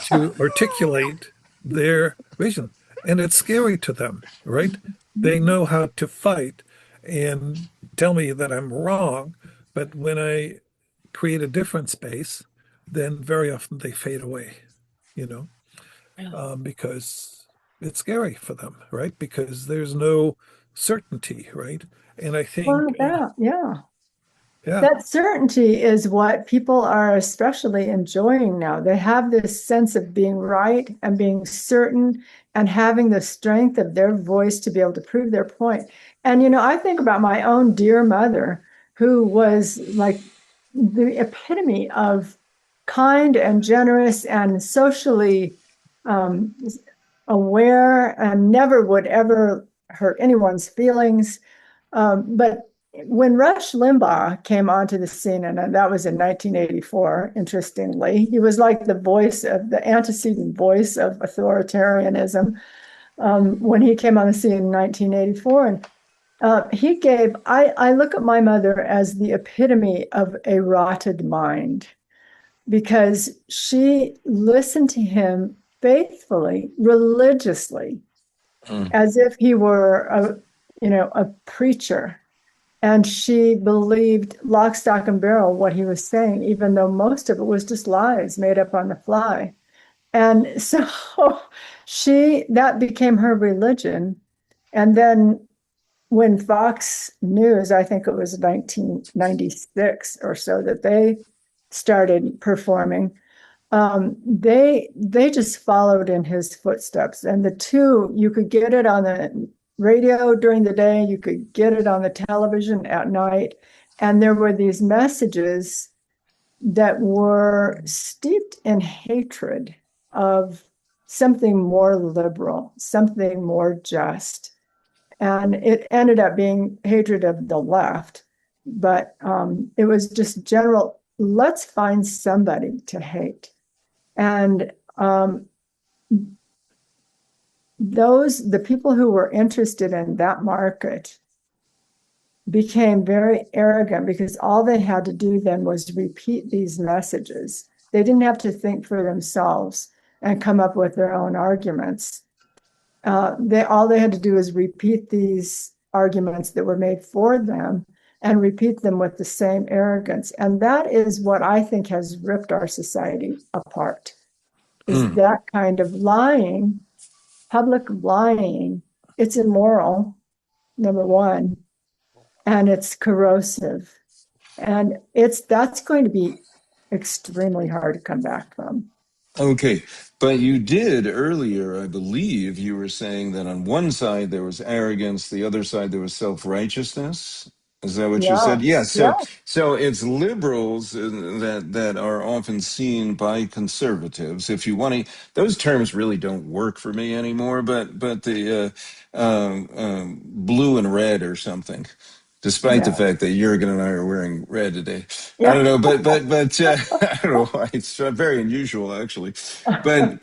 to articulate their vision. And it's scary to them, right? They know how to fight and tell me that I'm wrong. But when I create a different space, then very often they fade away, you know, because it's scary for them, right? Because there's no certainty, right? And I think, Well, yeah. yeah, That certainty is what people are especially enjoying now. They have this sense of being right and being certain and having the strength of their voice to be able to prove their point. And, I think about my own dear mother, who was like the epitome of kind and generous and socially um, aware and never would ever hurt anyone's feelings. But when Rush Limbaugh came onto the scene, and that was in 1984, interestingly, he was like the antecedent voice of authoritarianism when he came on the scene in 1984. And I look at my mother as the epitome of a rotted mind because she listened to him faithfully, religiously, Hmm. as if he were a preacher. And she believed lock, stock, and barrel what he was saying, even though most of it was just lies made up on the fly. And so that became her religion. And then when Fox News, I think it was 1996 or so, that they started performing, they just followed in his footsteps. And the two, you could get it on the radio during the day, you could get it on the television at night. And there were these messages that were steeped in hatred of something more liberal, something more just. And it ended up being hatred of the left. But it was just general, let's find somebody to hate. And the people who were interested in that market became very arrogant because all they had to do then was repeat these messages. They didn't have to think for themselves and come up with their own arguments. All they had to do is repeat these arguments that were made for them and repeat them with the same arrogance. And that is what I think has ripped our society apart, is Hmm. that kind of lying, public lying. It's immoral, number one, and it's corrosive. And that's going to be extremely hard to come back from. Okay, but you did earlier, I believe, you were saying that on one side there was arrogance, the other side there was self-righteousness. Is that what you Yeah, said? Yes. yeah, So it's liberals that are often seen by conservatives. If you want to, those terms really don't work for me anymore. But the blue and red or something, despite the yeah, fact that Jurgen and I are wearing red today. I yeah. don't know, but I don't know why. It's very unusual, actually. But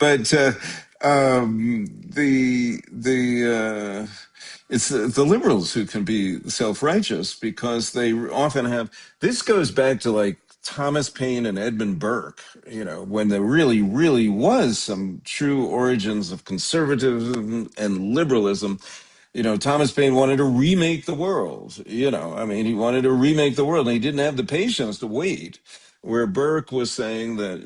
it's the liberals who can be self-righteous because they often have. This goes back to like Thomas Paine and Edmund Burke, when there really was some true origins of conservatism and liberalism. Thomas Paine wanted to remake the world. I mean, he wanted to remake the world, and he didn't have the patience to wait. Where Burke was saying that,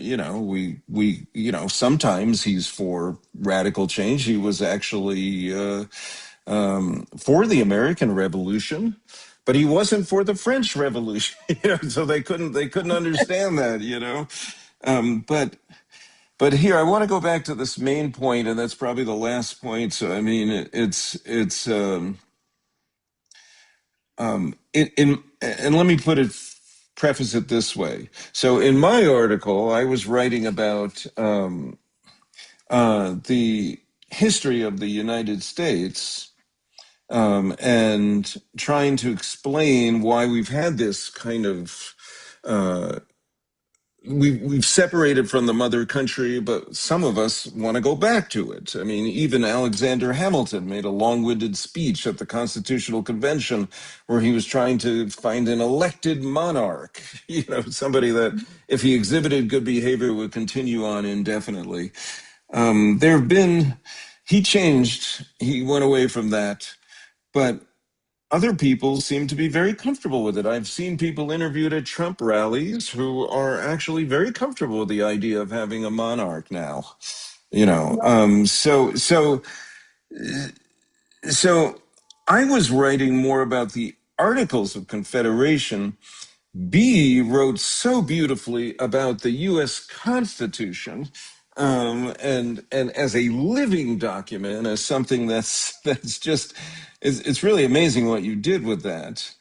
sometimes he's for radical change. He was actually for the American Revolution, but he wasn't for the French Revolution. So they couldn't understand that. But here, I want to go back to this main point, and that's probably the last point. So, I mean, it's and let me preface it this way. So in my article, I was writing about the history of the United States, and trying to explain why we've had this kind of uh, we've separated from the mother country, but some of us want to go back to it. I mean, even Alexander Hamilton made a long-winded speech at the Constitutional Convention where he was trying to find an elected monarch, somebody that, if he exhibited good behavior, would continue on indefinitely. There have been, he changed, he went away from that, but other people seem to be very comfortable with it. I've seen people interviewed at Trump rallies who are actually very comfortable with the idea of having a monarch now. You know, so I was writing more about the Articles of Confederation. B wrote so beautifully about the U.S. Constitution, and as a living document, as something that's just it's really amazing what you did with that.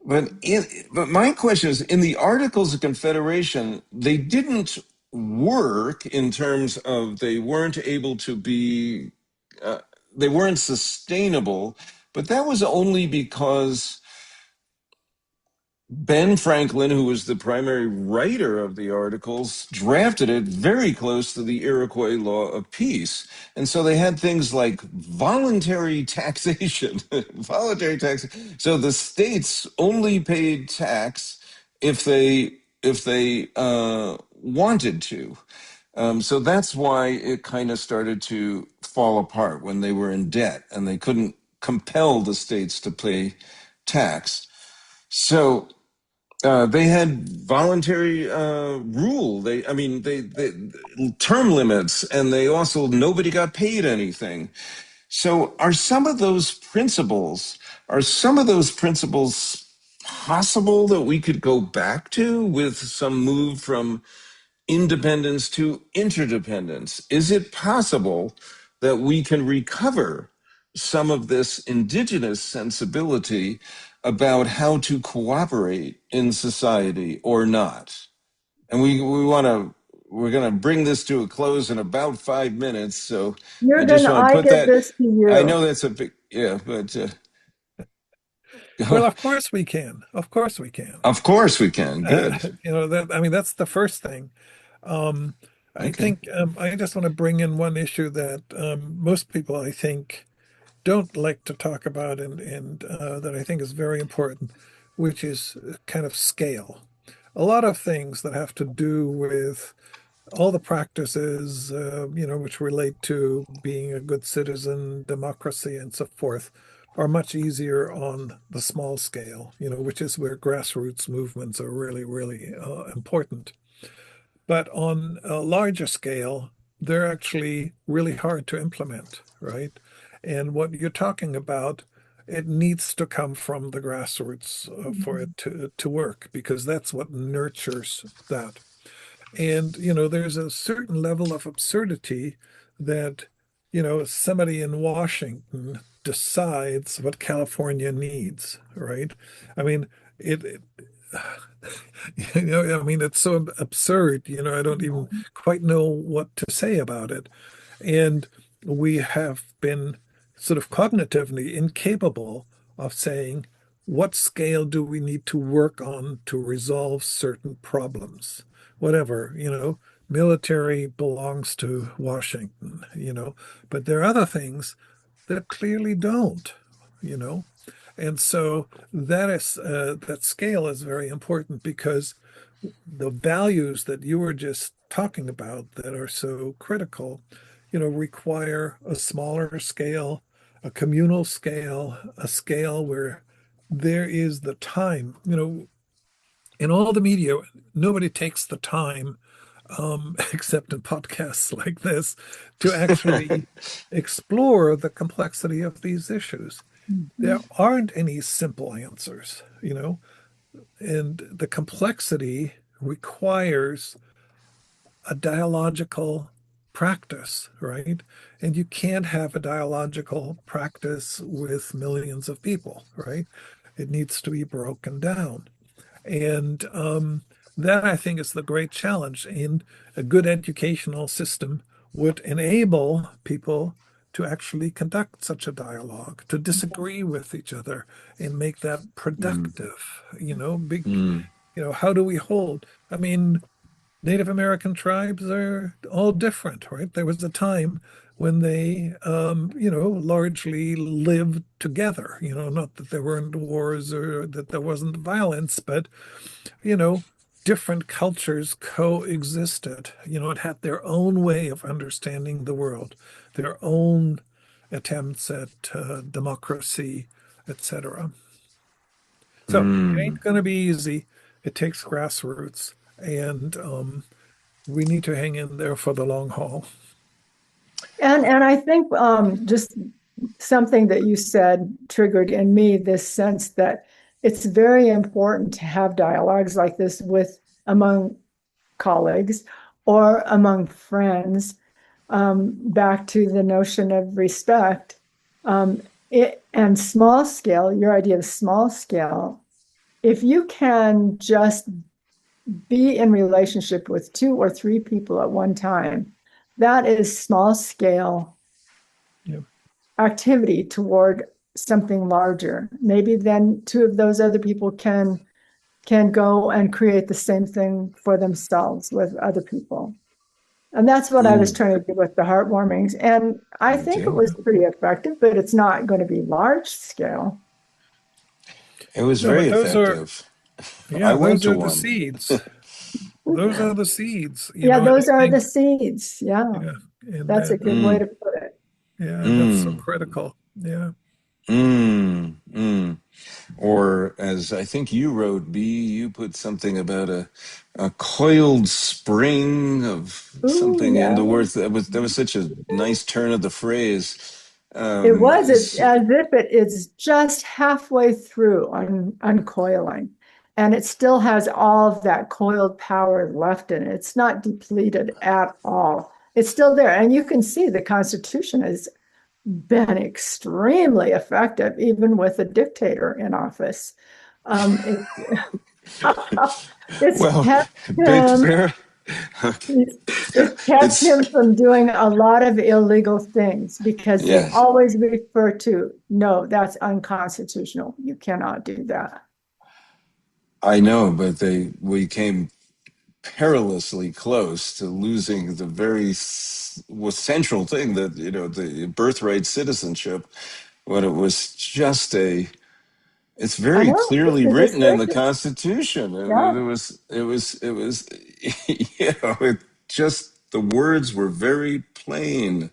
But my question is, in the Articles of Confederation, they didn't work in terms of they weren't able to be they weren't sustainable, but that was only because Ben Franklin, who was the primary writer of the articles, drafted it very close to the Iroquois Law of Peace. And so they had things like voluntary taxation, voluntary tax. So the states only paid tax if they wanted to. So that's why it kind of started to fall apart when they were in debt and they couldn't compel the states to pay tax. So they had voluntary rule. They term limits, and they also nobody got paid anything. So, are some of those principles possible that we could go back to with some move from independence to interdependence? Is it possible that we can recover some of this indigenous sensibility about how to cooperate in society or not? And we're going to bring this to a close in about 5 minutes. So I just Jurgen, want to I put give that, this to I you. know that's a big, yeah, but Well, of course we can. Of course we can. of course we can. Good. That's the first thing. Um, I Okay. think I just want to bring in one issue that most people, I think, don't like to talk about, and that I think is very important, which is kind of scale. A lot of things that have to do with all the practices, which relate to being a good citizen, democracy, and so forth, are much easier on the small scale, which is where grassroots movements are really, really important. But on a larger scale, they're actually really hard to implement, right? And what you're talking about, it needs to come from the grassroots for it to work, because that's what nurtures that. And, there's a certain level of absurdity that, somebody in Washington decides what California needs, right? I mean, it it's so absurd, I don't even quite know what to say about it. And we have been sort of cognitively incapable of saying, what scale do we need to work on to resolve certain problems? Whatever, military belongs to Washington, but there are other things that clearly don't, you know. And so that scale is very important, because the values that you were just talking about that are so critical, require a smaller scale, a communal scale, a scale where there is the time. In all the media, nobody takes the time, except in podcasts like this, to actually explore the complexity of these issues. There aren't any simple answers, and the complexity requires a dialogical practice, right? And you can't have a dialogical practice with millions of people, right? It needs to be broken down. And that, I think, is the great challenge. And a good educational system would enable people to actually conduct such a dialogue, to disagree with each other and make that Mm, productive. Big, mm, how do we hold? I mean, Native American tribes are all different, right? There was a time when they, largely lived together. Not that there weren't wars or that there wasn't violence, but you know, different cultures coexisted. It had their own way of understanding the world, their own attempts at democracy, etc. So it mm. ain't going to be easy. It takes grassroots, and we need to hang in there for the long haul. And I think just something that you said triggered in me this sense that it's very important to have dialogues like this with among colleagues or among friends. Back to the notion of respect. And small scale, your idea of small scale, if you can just be in relationship with 2 or 3 people at one time, that is small scale Yeah. activity toward something larger. Maybe then 2 of those other people can go and create the same thing for themselves with other people. And that's what I was Mm. trying to do with the heartwarmings. And I Me think it too. was pretty effective, but it's not going to be large scale. It was No, but very effective. I went those to are the one. seeds. Those are the seeds, Yeah, and I those are the think, seeds. Yeah, yeah, and that's a that, good way Mm, to put it. yeah, that's so mm, critical. Yeah. mm. Or as I think you wrote, B, you put something about a coiled spring of Ooh, something in yeah. the words. That was such a nice turn of the phrase. It was. It's Is as if it is just halfway through uncoiling, and it still has all of that coiled power left in it. It's not depleted at all. It's still there. And you can see the Constitution has been extremely effective, even with a dictator in office. It, it's well, kept bit him fair. Okay. It's kept It's him from doing a lot of illegal things because they yes, always refer to, no, that's unconstitutional. You cannot do that. I know, but we came perilously close to losing the very was central thing that the birthright citizenship when it was just it's I very know, clearly it's a written in the decision. Constitution. Yeah. It was it just the words were very plain.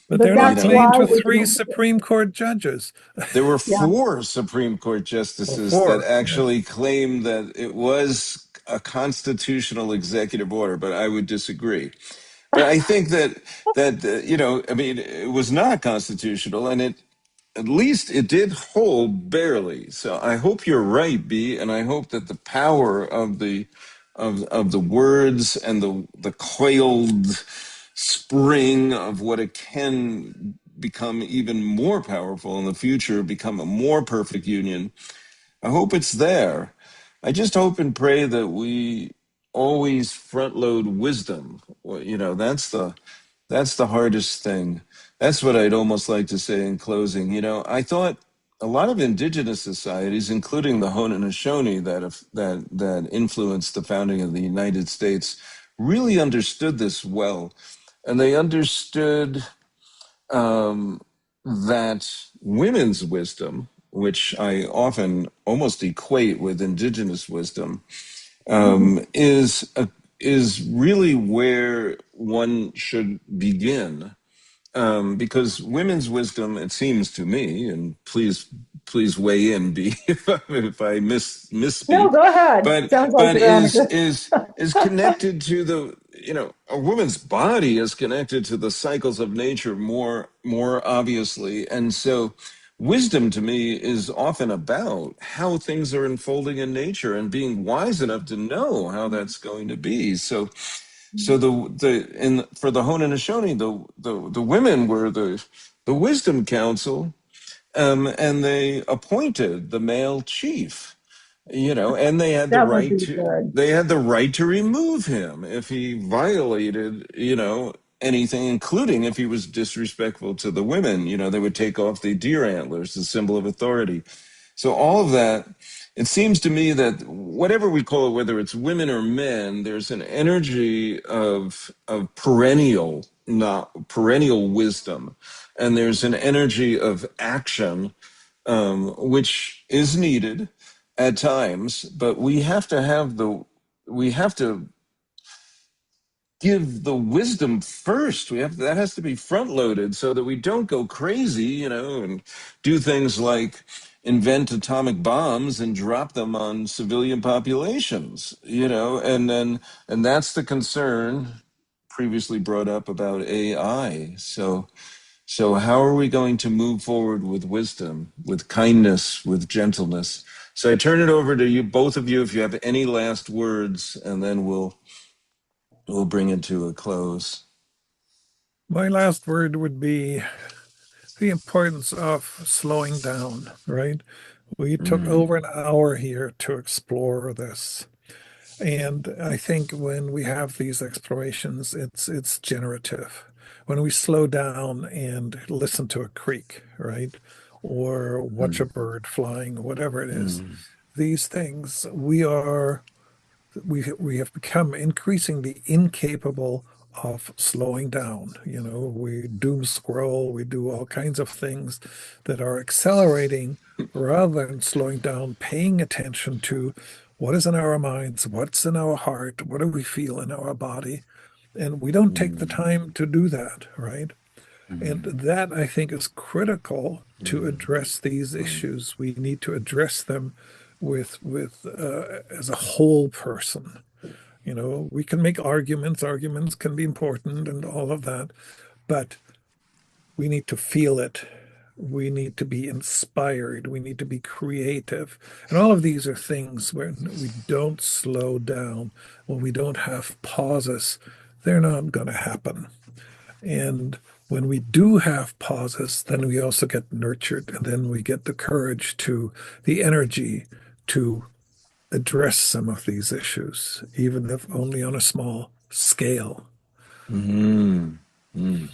But But they're You not that's know, plain why to we three don't, Supreme Court judges. there were yeah. 4 Supreme Court Or justices that four. Yeah. actually claimed that it was a constitutional executive order, but I would disagree. But I think that I mean, it was not constitutional, and it at least it did hold barely. So I hope you're right, B, and I hope that the power of the words and the coiled spring of what it can become even more powerful in the future, become a more perfect union. I hope it's there. I just hope and pray that we always front load wisdom. Well, that's the hardest thing. That's what I'd almost like to say in closing. I thought a lot of indigenous societies, including the Haudenosaunee that influenced the founding of the United States, really understood this well, and they understood that women's wisdom, which I often almost equate with indigenous wisdom, Mhm. is really where one should begin, because women's wisdom, it seems to me, and please weigh in, B, if I No, misspeak, go ahead. but Sounds like but is Veronica. is is connected to a woman's body is connected to the cycles of nature more obviously, and so wisdom to me is often about how things are unfolding in nature and being wise enough to know how that's going to be. So for the Haudenosaunee, the women were the wisdom council, and they appointed the male chief, and That would be good. they had the right to remove him if he violated, anything, including if he was disrespectful to the women. They would take off the deer antlers, the symbol of authority. So all of that, it seems to me that whatever we call it, whether it's women or men, there's an energy of perennial wisdom, and there's an energy of action, which is needed at times, but we have to give the wisdom first. That has to be front loaded so that we don't go crazy, and do things like invent atomic bombs and drop them on civilian populations, and that's the concern previously brought up about AI. So how are we going to move forward with wisdom, with kindness, with gentleness? So I turn it over to you, both of you, if you have any last words, and then we'll bring it to a close. My last word would be the importance of slowing down, right? We took over an hour here to explore this. And I think when we have these explorations, it's generative. When we slow down and listen to a creek, right? Or watch a bird flying, whatever it is, these things we have become increasingly incapable of slowing down. We doom scroll, we do all kinds of things that are accelerating rather than slowing down, paying attention to what is in our minds, what's in our heart, what do we feel in our body. And we don't take the time to do that, right? And that, I think, is critical to address these issues. We need to address them with as a whole person. We can make arguments. Arguments can be important and all of that, but we need to feel it. We need to be inspired. We need to be creative. And all of these are things where we don't slow down, when we don't have pauses, they're not going to happen. And when we do have pauses, then we also get nurtured, and then we get the courage the energy to address some of these issues, even if only on a small scale.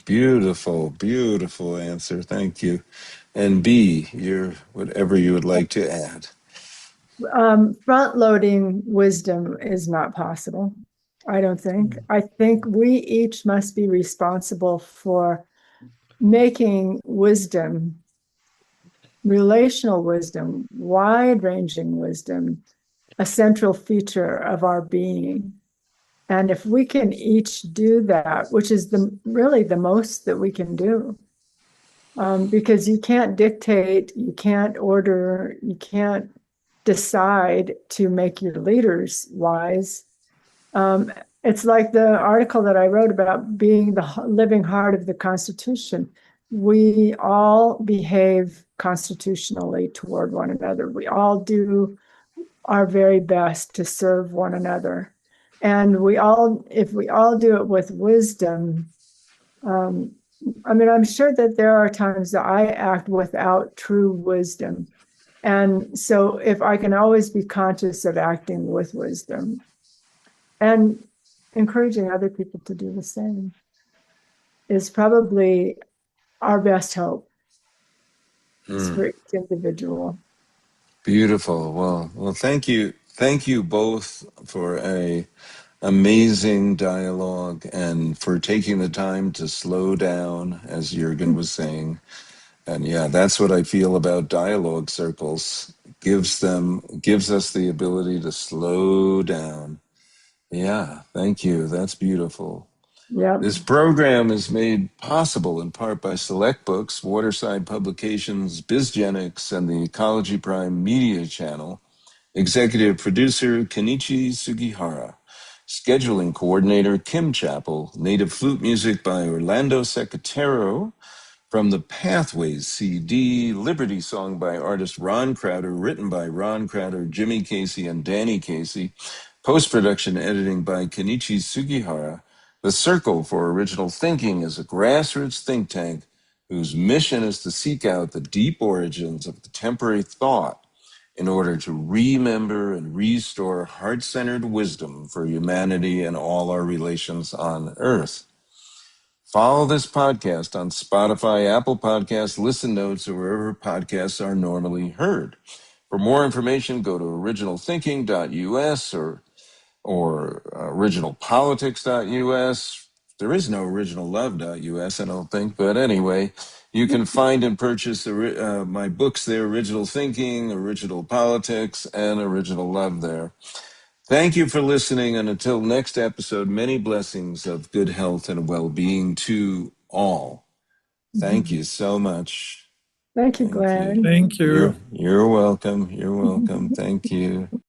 Beautiful, beautiful answer. Thank you. And B, whatever you would like to add. Front loading wisdom is not possible, I don't think. I think we each must be responsible for making wisdom, relational wisdom, wide-ranging wisdom, a central feature of our being. And if we can each do that, which is really the most that we can do, because you can't dictate, you can't order, you can't decide to make your leaders wise. It's like the article that I wrote about being the living heart of the Constitution. We all behave constitutionally toward one another. We all do our very best to serve one another. And if we all do it with wisdom, I'm sure that there are times that I act without true wisdom. And so if I can always be conscious of acting with wisdom and encouraging other people to do the same is probably our best hope for each individual. Beautiful. Well, thank you. Thank you both for a amazing dialogue and for taking the time to slow down, as Jurgen was saying. And yeah, that's what I feel about dialogue circles. Gives us the ability to slow down. Yeah, thank you. That's beautiful. Yeah. This program is made possible in part by Select Books, Waterside Publications, BizGenix, and the Ecology Prime Media Channel. Executive producer Kenichi Sugihara. Scheduling coordinator Kim Chappell. Native flute music by Orlando Secatero. From the Pathways CD, Liberty Song by artist Ron Crowder, written by Ron Crowder, Jimmy Casey, and Danny Casey. Post-production editing by Kenichi Sugihara. The Circle for Original Thinking is a grassroots think tank whose mission is to seek out the deep origins of contemporary thought in order to remember and restore heart-centered wisdom for humanity and all our relations on Earth. Follow this podcast on Spotify, Apple Podcasts, Listen Notes, or wherever podcasts are normally heard. For more information, go to originalthinking.us or originalpolitics.us. There is no originallove.us, I don't think. But anyway, you can find and purchase my books there, Original Thinking, Original Politics, and Original Love there. Thank you for listening. And until next episode, many blessings of good health and well-being to all. Thank you so much. Thank you, Glenn. Thank you. You're welcome. You're welcome. Thank you.